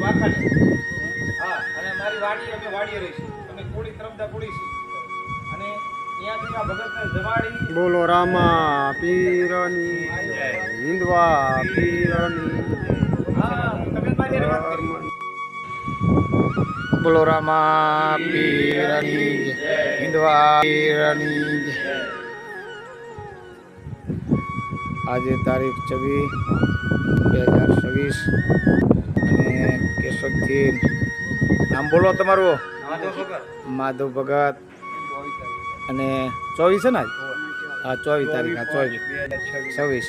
માખાને. હા, અને મારી વાડી અમે વાડીએ રહીશું. અમે કુળી ત્રમદા કુળી છે. અને ત્યાંથી આ ભગતને જમાડી. બોલો રામા પીરની જય, હિન્દવા પીરની હા, તમે મારી હારે વાત કરી. બોલો રામા પીરની જય, હિન્દવા પીરની જય. આજે તારીખ 24/2026 અને કેશોદથી નામ બોલો તમારું. માધવ ભગત. અને 24 છે ને આજ? હા, 24 તારીખ. હા, 24/26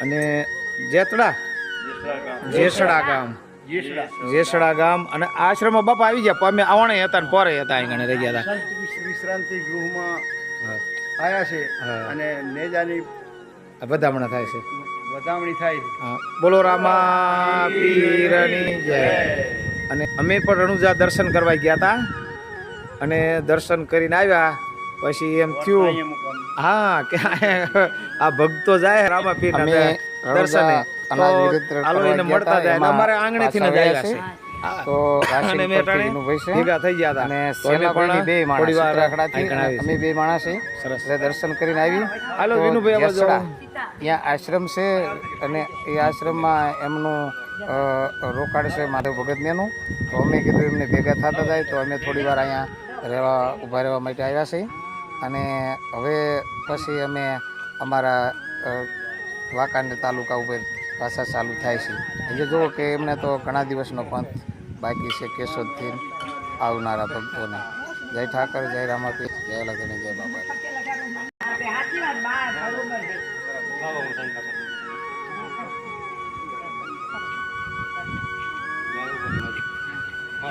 અને જેસડા ગામ. જેસડા ગામ અને આશ્રમમાં બાપા આવી ગયા. અમે આવણે હતા ને પોરે હતા, અહીં રહી ગયા હતા. વિશ્રાંતિ ગૃહમાં આવ્યા છે અને નેજાની વધામણા થાય છે. વધામણી થાય છે. હા, બોલો રામા પીરની જય. અને અમે પણ રણુજા દર્શન કરવા ગયા હતા અને દર્શન કરીને આવ્યા. પછી એમ થયું હા કે આ ભક્તો જાય રામા પીર દર્શને આલો એને મળતા જાય. અમારે આંગણેથી જ આવ્યા છે. તો અને મેં ભેગા થઈ ગયા હતા અને સેનાપતિ બે માણસ અમે બે માણસ સરસ દર્શન કરીને આવી. હાલો વિનુભાઈ આવો. ત્યાં આશ્રમ છે અને એ આશ્રમમાં એમનું રોકાણ છે માધવ ભગતનેનું. તો અમે કીધું એમને ભેગા થતા જાય તો અમે થોડી વાર અહીંયા ઊભા રહેવા માટે આવ્યા છીએ. અને હવે પછી અમે અમારા વાંકાનેર તાલુકા ઉપર પાછા ચાલુ થાય છે. એટલે જુઓ કે એમને તો ઘણા દિવસનો પંથ બાકી છે કેશોદથી આવનારા ભક્તોને. જય ઠાકર, જય રામાપીર, જય લગણી, જય બાબા.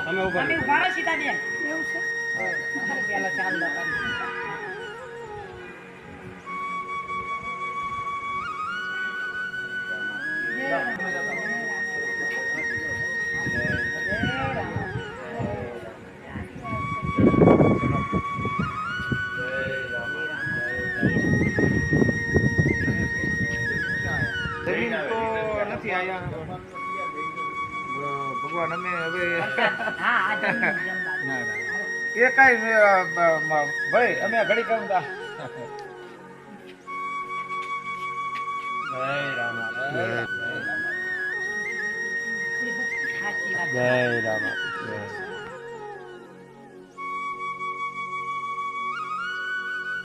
તમે ઉભા રહો સીધા દે. એવું છે. પેલા ચાલ દો. ભગવાન અમે હવે એ કઈ ભાઈ અમે ઘડી કહું તા. જય રામા.